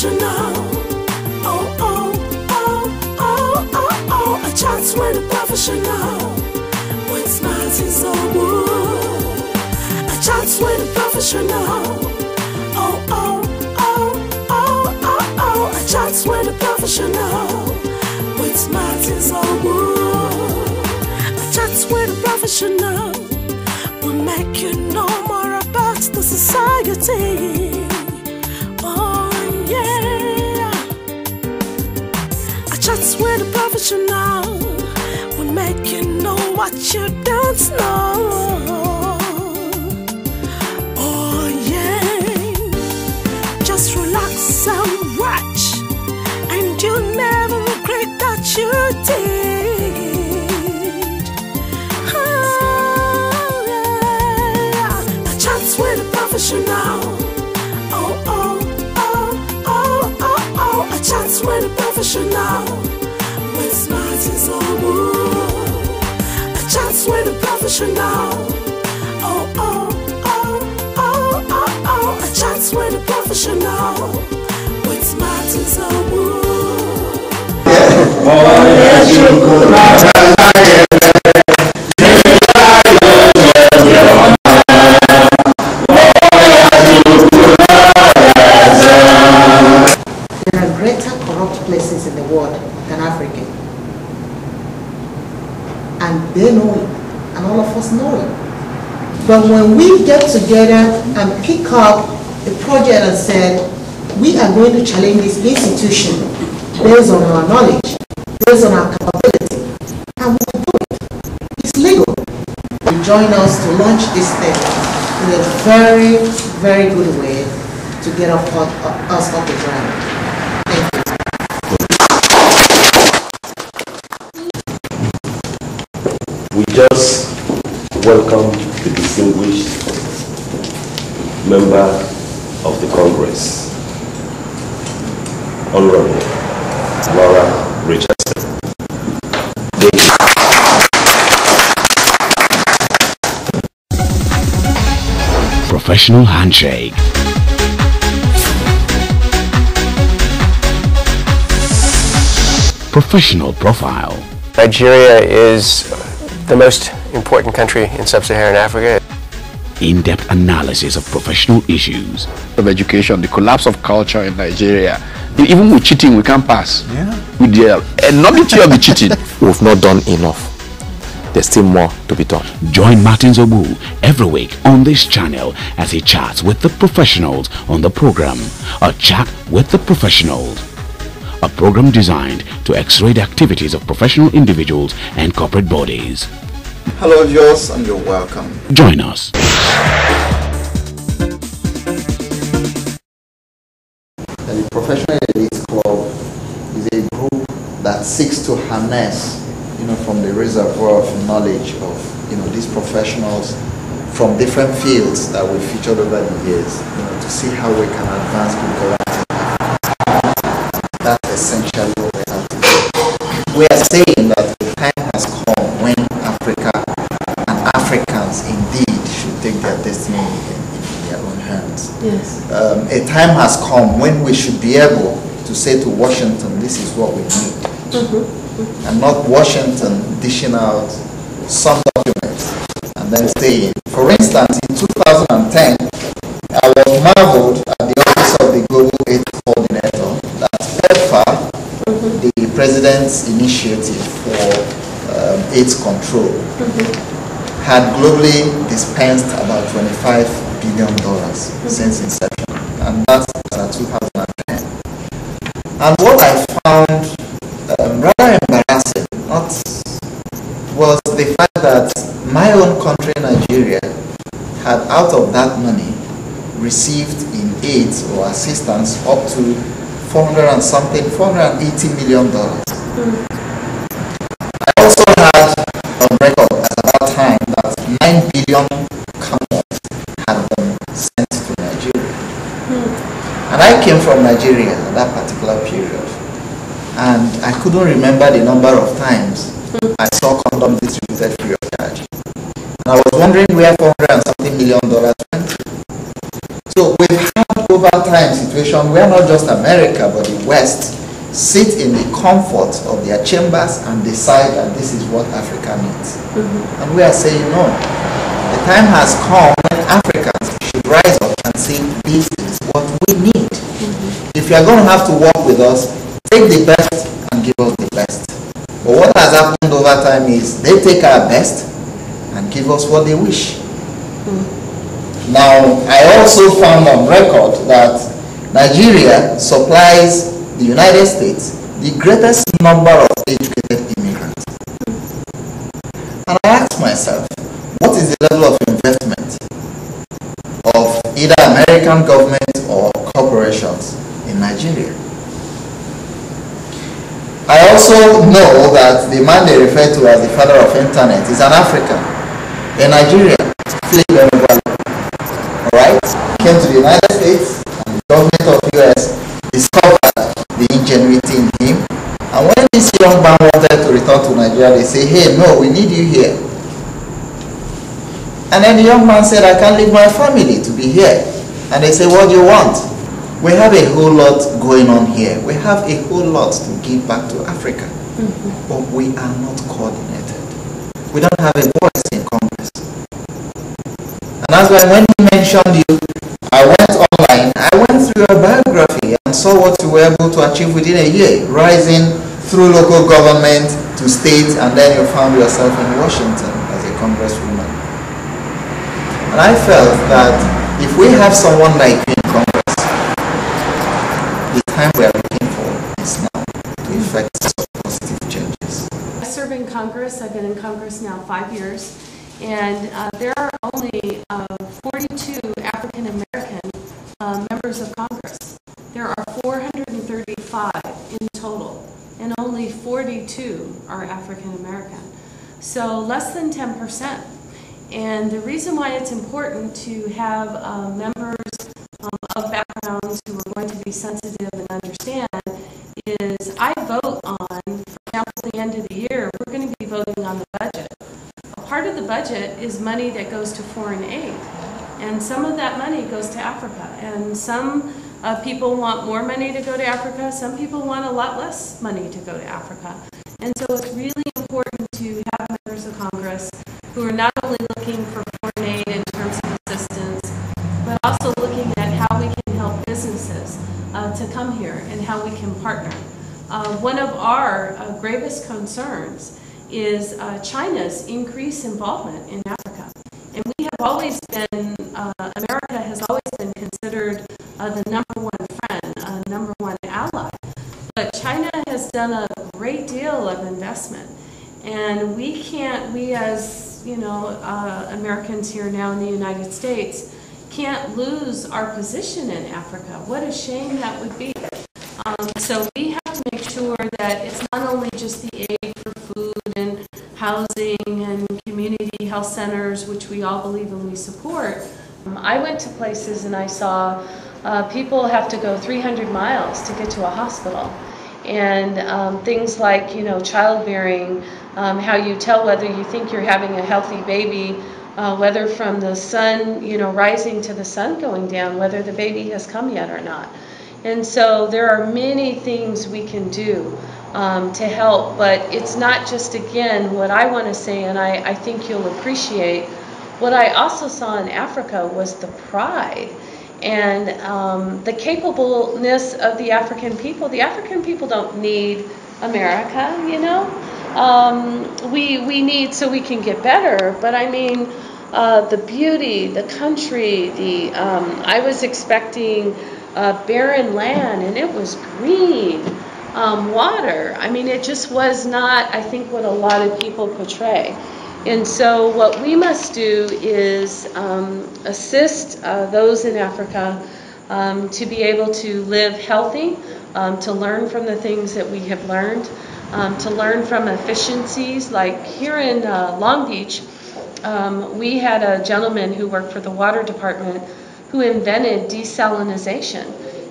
professional. Oh, oh, oh, oh, oh, oh. A chat with a professional. With Martins Obu. A chat with a professional. Oh, oh, oh, oh, oh, oh. A chat with a professional. With Martins Obu. A chat with a professional will make you know more about the society. Oh yeah. A chat with a professional will make you know what you don't know. Oh yeah. Just relax and watch, and you'll never regret that you did. Oh yeah. A chat with a professional. Oh, oh, oh, oh, oh, oh. A chat with a professional. With Martins Obu. A chat with a professional. Oh, oh, oh, oh, oh, oh. A chat with a professional. With Martins Obu. Oh, yes, you could. Places in the world than Africa, and they know it, and all of us know it. But when we get together and pick up a project and said we are going to challenge this institution based on our knowledge, based on our capability, and we do it, it's legal. You join us to launch this thing in a very, very good way to get us off the ground. We just welcome the distinguished member of the Congress, Honorable Laura Richardson. Professional handshake. Professional profile. Nigeria is the most important country in sub-Saharan Africa. In-depth analysis of professional issues. Of education, the collapse of culture in Nigeria. Even with cheating, we can't pass. Yeah. With the enormity of the cheating. We've not done enough. There's still more to be done. Join Martins Obu every week on this channel as he chats with the professionals on the program. A chat with the professionals. A program designed to x-ray the activities of professional individuals and corporate bodies. Hello viewers, and you're welcome. Join us. The Professional Elite Club is a group that seeks to harness, from the reservoir of knowledge of, these professionals from different fields that we featured over the years, to see how we can advance people. That's essentially what we have to do. We are saying that the time has come when Africa and Africans indeed should take their destiny in their own hands. Yes. A time has come when we should be able to say to Washington, this is what we need. And not Washington dishing out some documents and then saying, for instance, in 2010, I was marveled at the office of the Global AIDS Coordinator that PEPFAR, the President's Initiative for AIDS Control, had globally dispensed about $25 billion since inception, and that's 2010. And what I found rather embarrassing was the fact that my own country, Nigeria, had out of that money received in aid or assistance up to $480 million. I also had on record at that time that 9 billion camels had been sent to Nigeria. And I came from Nigeria at that particular period. And I couldn't remember the number of times I saw condoms distributed free of charge. And I was wondering where $400 and something million went to. So we've had over time situation where not just America but the West sit in the comfort of their chambers and decide that this is what Africa needs. And we are saying no. The time has come when Africans should rise up and say this is what we need. If you are going to have to work with us, take the best and give us the best. But what has happened over time is they take our best and give us what they wish. Now, I also found on record that Nigeria supplies the United States the greatest number of educated immigrants. And I asked myself, what is the level of investment of either American government or corporations in Nigeria? I also know that the man they refer to as the father of internet is an African, a Nigerian, Philip Emeagwali. Alright? Came to the United States and the government of US discovered the ingenuity in him. And when this young man wanted to return to Nigeria, they say, hey, no, we need you here. And then the young man said, I can't leave my family to be here. And they say, what do you want? We have a whole lot going on here. We have a whole lot to give back to Africa. But we are not coordinated. We don't have a voice in Congress. And that's why when he mentioned you, I went online, I went through your biography and saw what you were able to achieve within a year, rising through local government to state, and then you found yourself in Washington as a congresswoman. And I felt that if we have someone like you in Congress, the time we are looking for is now to effect some positive changes. I serve in Congress. I've been in Congress now 5 years. And there are only 42 African American members of Congress. There are 435 in total, and only 42 are African American. So less than 10%. And the reason why it's important to have members of backgrounds who are going to be sensitive and understand is I vote on, for example, at the end of the year, we're going to be voting on the budget. Part of the budget is money that goes to foreign aid, and some of that money goes to Africa, and some people want more money to go to Africa, some people want a lot less money to go to Africa. And so it's really important to have members of Congress who are not only looking for foreign aid in terms of assistance, but also looking at how we can help businesses to come here and how we can partner. One of our gravest concerns is China's increased involvement in Africa. And we have always been, America has always been considered the number one friend, number one ally. But China has done a great deal of investment. And we can't, we as, you know, Americans here now in the United States, can't lose our position in Africa. What a shame that would be. So we have to make sure that it's not only just the aid for food and housing and community health centers, which we all believe and we support. I went to places and I saw people have to go 300 miles to get to a hospital. And things like, you know, childbearing, how you tell whether you think you're having a healthy baby, whether from the sun, you know, rising to the sun going down, whether the baby has come yet or not. And so there are many things we can do to help, but it's not just, again, what I want to say, and I think you'll appreciate, what I also saw in Africa was the pride and the capableness of the African people. The African people don't need America, you know. We need so we can get better, but I mean, the beauty, the country, I was expecting barren land, and it was green, water. I mean, it just was not, I think, what a lot of people portray. And so what we must do is assist those in Africa to be able to live healthy, to learn from the things that we have learned, to learn from efficiencies. Like here in Long Beach, we had a gentleman who worked for the water department who invented desalinization.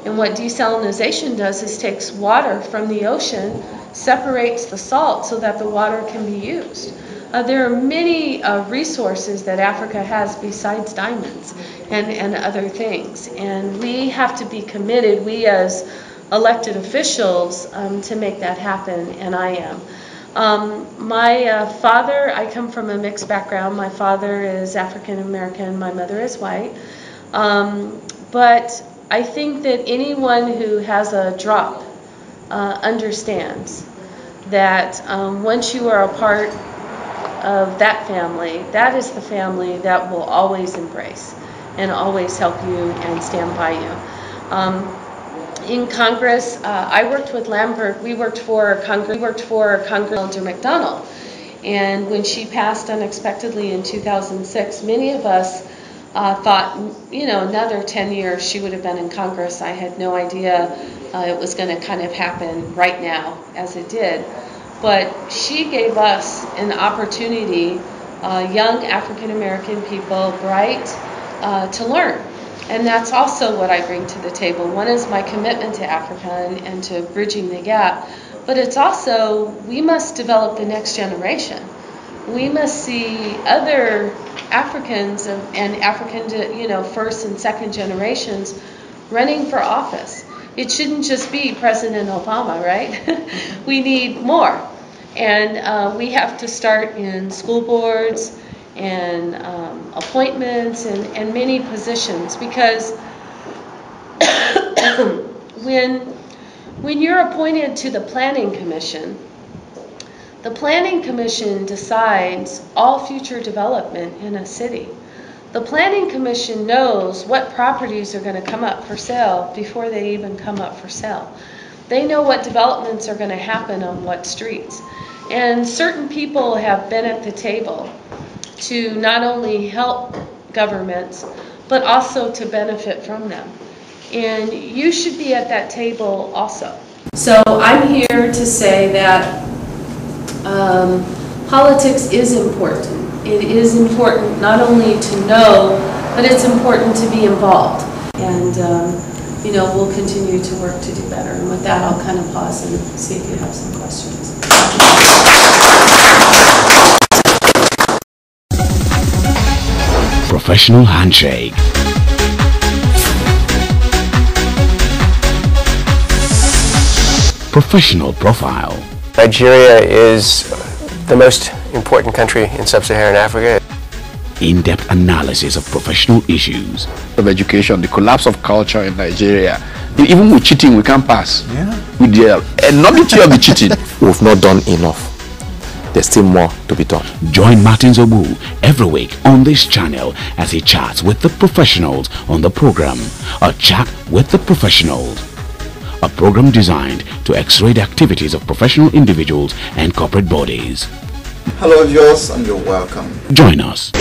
And what desalinization does is takes water from the ocean, separates the salt so that the water can be used. There are many resources that Africa has besides diamonds and other things. And we have to be committed, we as elected officials, to make that happen, and I am. My father, I come from a mixed background. My father is African American, my mother is white. But I think that anyone who has a drop understands that once you are a part of that family, that is the family that will always embrace and always help you and stand by you. In Congress, I worked with Lambert. We worked for Congresswoman McDonald, and when she passed unexpectedly in 2006, many of us thought, another 10 years she would have been in Congress. I had no idea it was going to kind of happen right now as it did. But she gave us an opportunity, young African American people, bright, to learn. And that's also what I bring to the table. One is my commitment to Africa and to bridging the gap. But it's also, we must develop the next generation. We must see other Africans and African, first and second generations running for office. It shouldn't just be President Obama, right? We need more. And we have to start in school boards and appointments and many positions, because when you're appointed to the Planning Commission, the Planning Commission decides all future development in a city. The Planning Commission knows what properties are going to come up for sale before they even come up for sale. They know what developments are going to happen on what streets. And certain people have been at the table to not only help governments, but also to benefit from them. And you should be at that table also. So I'm here to say that politics is important. It is important not only to know, but it's important to be involved. And we'll continue to work to do better. And with that, I'll kind of pause and see if you have some questions. Professional handshake. Professional profile. Nigeria is the most important country in sub-Saharan Africa. In-depth analysis of professional issues. Of education, the collapse of culture in Nigeria. Even with cheating, we can't pass. Yeah. With the enormity of the cheating. We've not done enough. There's still more to be done. Join Martins Obu every week on this channel as he chats with the professionals on the program. A Chat with the Professionals. A program designed to x-ray the activities of professional individuals and corporate bodies. Hello viewers, and you're welcome. Join us.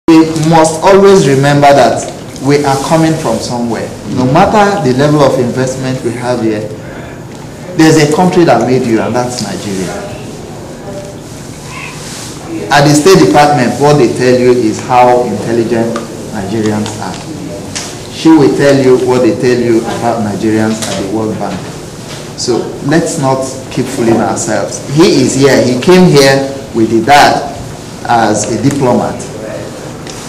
We must always remember that we are coming from somewhere. No matter the level of investment we have here, there's a country that made you, and that's Nigeria. At the State Department, what they tell you is how intelligent Nigerians are. She will tell you what they tell you about Nigerians at the World Bank. So let's not keep fooling ourselves. He is here. He came here with the dad as a diplomat,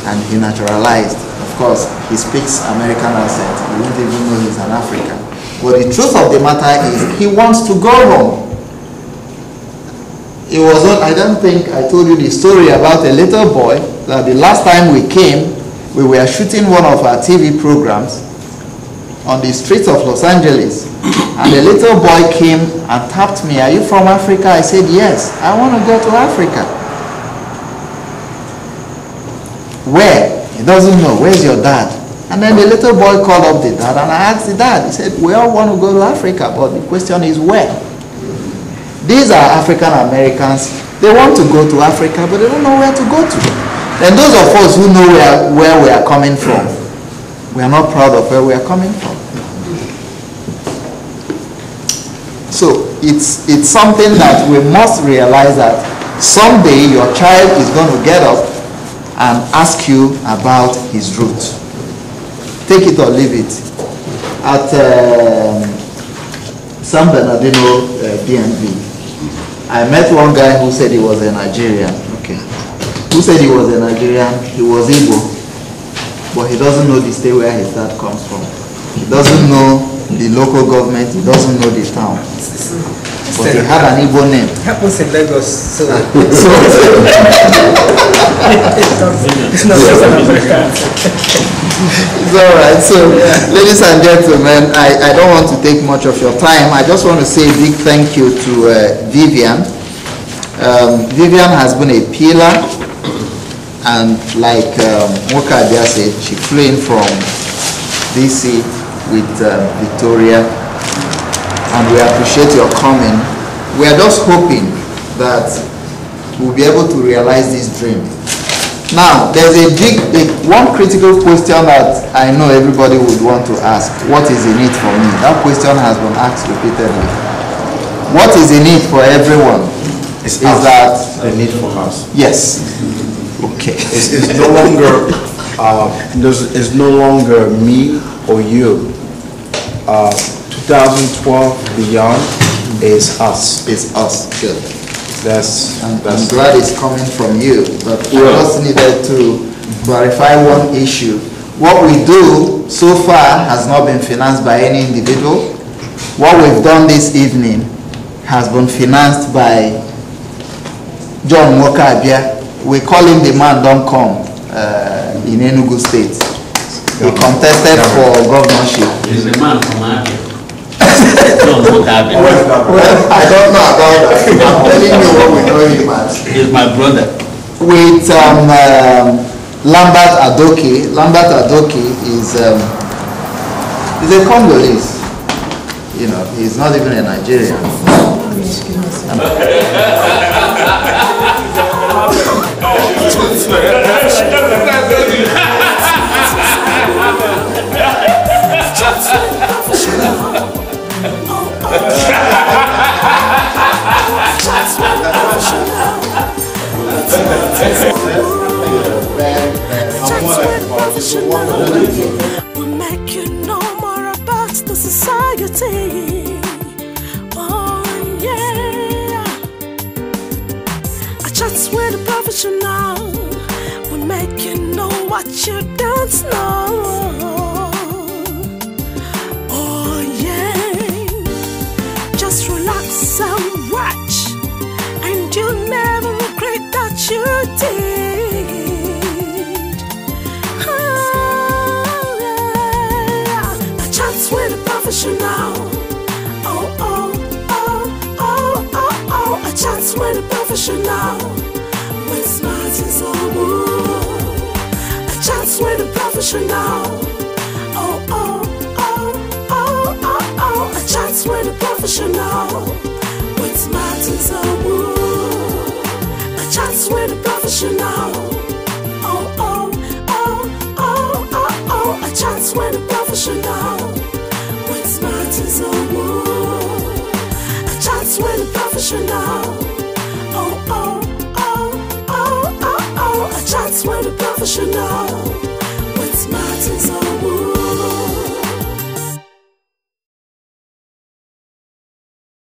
and he naturalized. Of course, he speaks American accent. You won't even know he's an African. But the truth of the matter is, he wants to go home. It was not, I don't think I told you the story about a little boy that the last time we came, we were shooting one of our TV programs on the streets of Los Angeles. And a little boy came and tapped me. Are you from Africa? I said, yes, I want to go to Africa. Where? He doesn't know. Where's your dad? And then the little boy called up the dad, and I asked the dad. He said, we all want to go to Africa, but the question is where? These are African Americans. They want to go to Africa, but they don't know where to go to. And those of us who know where we are coming from, we are not proud of where we are coming from. So it's something that we must realize, that someday your child is going to get up and ask you about his roots. Take it or leave it. At San Bernardino, DMV. I met one guy who said he was a Nigerian. Okay. Who said he was a Nigerian? He was Igbo, but he doesn't know the state where his dad comes from. He doesn't know the local government. He doesn't know the town. But he had an Igbo name. It happens in Lagos, so it's not just an American. It's all right. So, ladies and gentlemen, I don't want to take much of your time. I just want to say a big thank you to Vivian. Vivian has been a pillar, and like Mokabia said, she flew in from DC with Victoria, and we appreciate your coming. We are just hoping that we'll be able to realize this dream. Now, there's one critical question that I know everybody would want to ask. What is in it for me? That question has been asked repeatedly. What is in it for everyone? Is that the need for us? Yes. Okay. It's no longer it's no longer me or you. 2012 beyond is us. It's us. Good. I'm glad it's coming from you, but I just needed to clarify one issue. What we do so far has not been financed by any individual. What we've done this evening has been financed by John Mokabia. We call him the man don't come in Enugu State. He contested for governorship. He's the man from Abia. Well, I don't know about that. I'm telling you what we know him as. He's my brother. With Lambert Adoke. Lambert Adoke is a Congolese. You know, he's not even a Nigerian. We'll make you know more about the society. Oh yeah. I chat with a professional. We'll make you know what you don't know. Oh yeah. Just relax and watch, and you'll never regret that you did. With a professional. Oh, oh, oh, oh, oh, oh. A chat with a professional. With smiles and so good. A chat with a professional. Oh, oh, oh, oh, oh, oh. A chat with a professional. With smiles and so good. A chat with a professional.